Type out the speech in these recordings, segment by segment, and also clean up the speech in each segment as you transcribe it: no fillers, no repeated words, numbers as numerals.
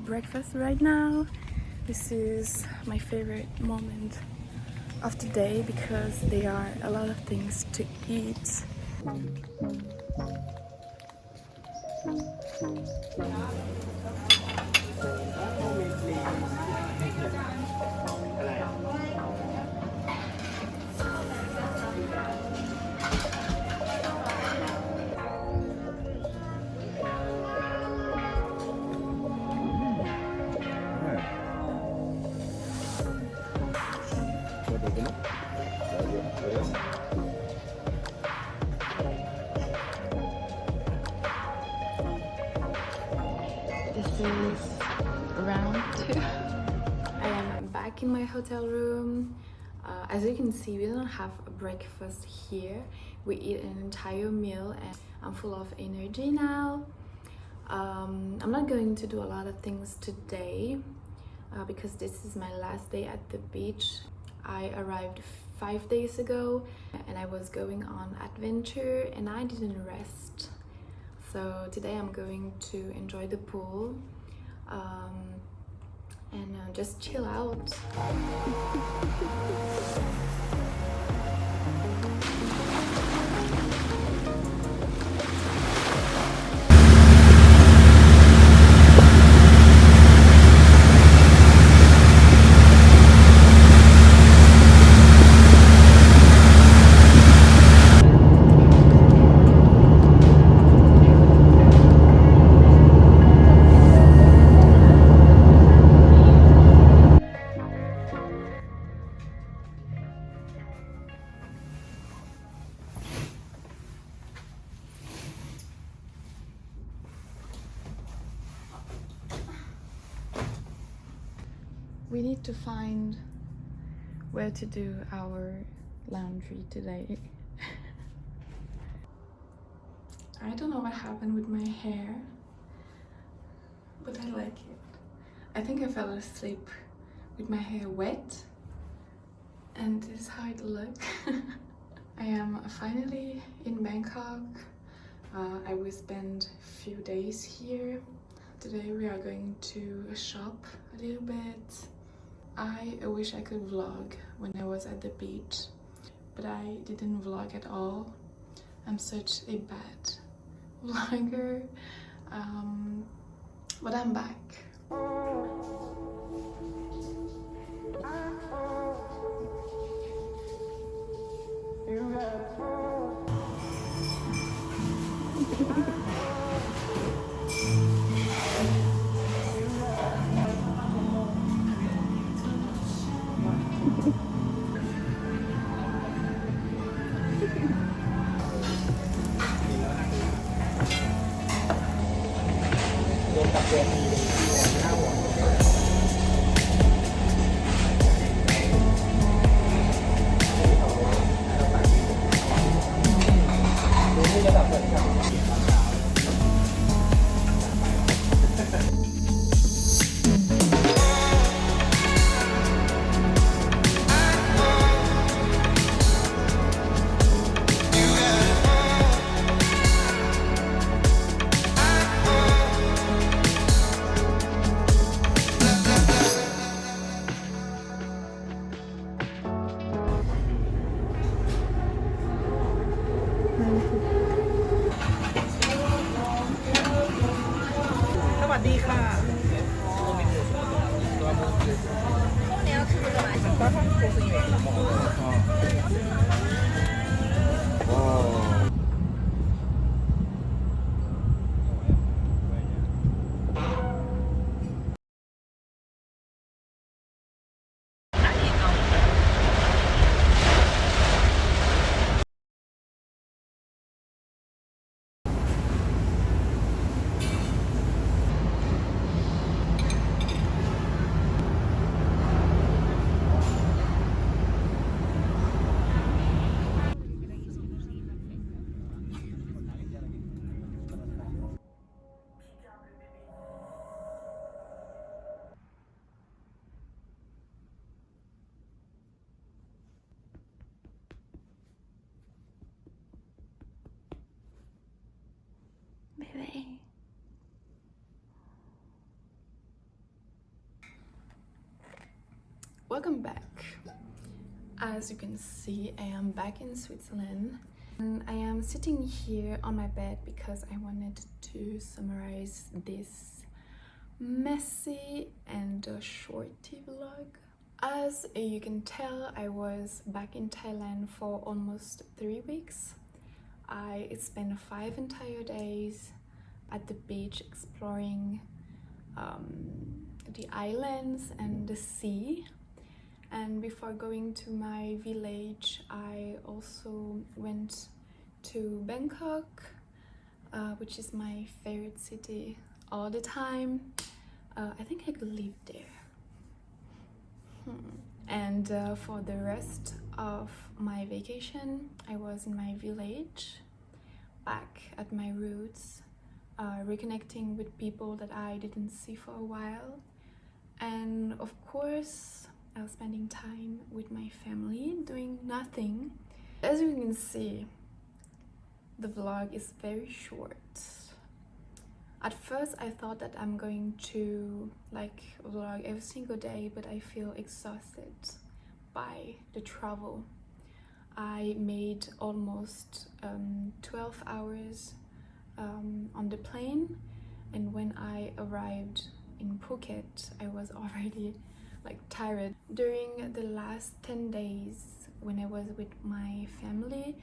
Breakfast right now. This is my favorite moment of the day because there are a lot of things to eat. This is round 2. I am back in my hotel room. As you can see, we don't have a breakfast here. We eat an entire meal and I'm full of energy now. I'm not going to do a lot of things today because this is my last day at the beach. I arrived 5 days ago and I was going on adventure and I didn't rest. So today I'm going to enjoy the pool and just chill out. We need to find where to do our laundry today. I don't know what happened with my hair, but I like it. I think I fell asleep with my hair wet, and this is how it looks. I am finally in Bangkok. I will spend a few days here. Today we are going to shop a little bit. I wish I could vlog when I was at the beach, but I didn't vlog at all. I'm such a bad vlogger, but I'm back. welcome back. As you can see, I am back in Switzerland and I am sitting here on my bed because I wanted to summarize this messy and shorty vlog. As you can tell, I was back in Thailand for almost 3 weeks. I spent 5 entire days at the beach exploring the islands and the sea. And before going to my village, I also went to Bangkok, which is my favorite city all the time. I think I could live there. And for the rest of my vacation, I was in my village, back at my roots, reconnecting with people that I didn't see for a while. And of course, I was spending time with my family, doing nothing. As you can see, the vlog is very short. At first, I thought that I'm going to vlog every single day, but I feel exhausted by the travel. I made almost 12 hours on the plane, and when I arrived in Phuket, I was already tired. During the last 10 days when I was with my family,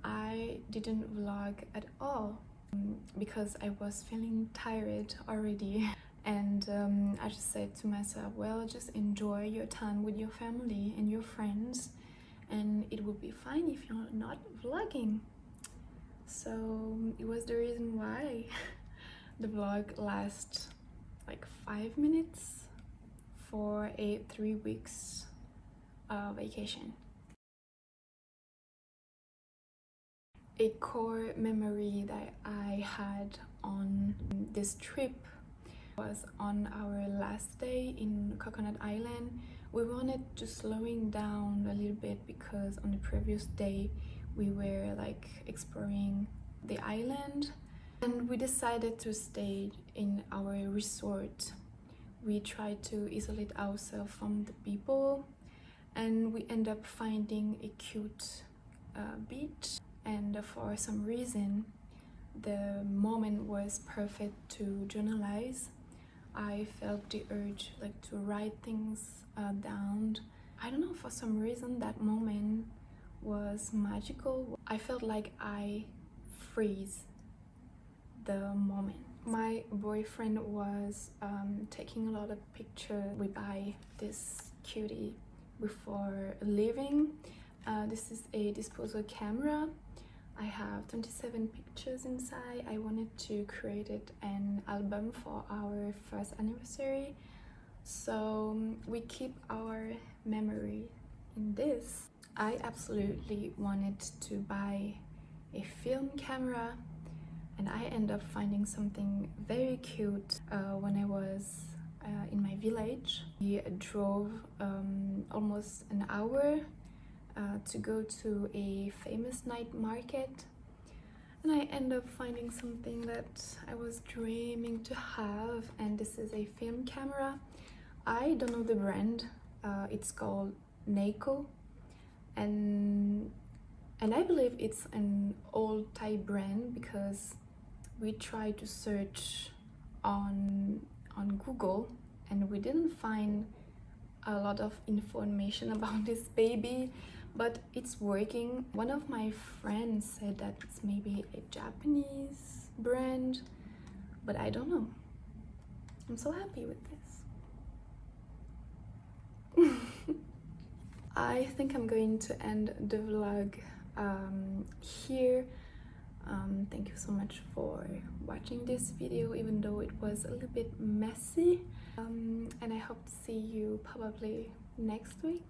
I didn't vlog at all because I was feeling tired already. And I just said to myself, well, just enjoy your time with your family and your friends, and it will be fine if you're not vlogging. So it was the reason why the vlog lasts 5 minutes for a 3 weeks vacation. A core memory that I had on this trip was on our last day in Coconut Island. We wanted to slowing down a little bit because on the previous day we were exploring the island, and we decided to stay in our resort. We tried to isolate ourselves from the people, and we end up finding a cute beach, and for some reason the moment was perfect to journalize. I felt the urge to write things down. I don't know, for some reason that moment was magical. I felt like I freeze the moment. My boyfriend was taking a lot of pictures. We buy this cutie before leaving. This is a disposable camera. I have 27 pictures inside. I wanted to create an album for our first anniversary, so we keep our memory in this. I absolutely wanted to buy a film camera, and I ended up finding something very cute when I was in my village. We drove almost an hour to go to a famous night market, and I ended up finding something that I was dreaming to have, and this is a film camera. I don't know the brand. It's called Neiko, and I believe it's an old Thai brand because we tried to search on Google and we didn't find a lot of information about this baby, but it's working. One of my friends said that it's maybe a Japanese brand, but I don't know. I'm so happy with this. I think I'm going to end the vlog here. Thank you so much for watching this video, even though it was a little bit messy, and I hope to see you probably next week.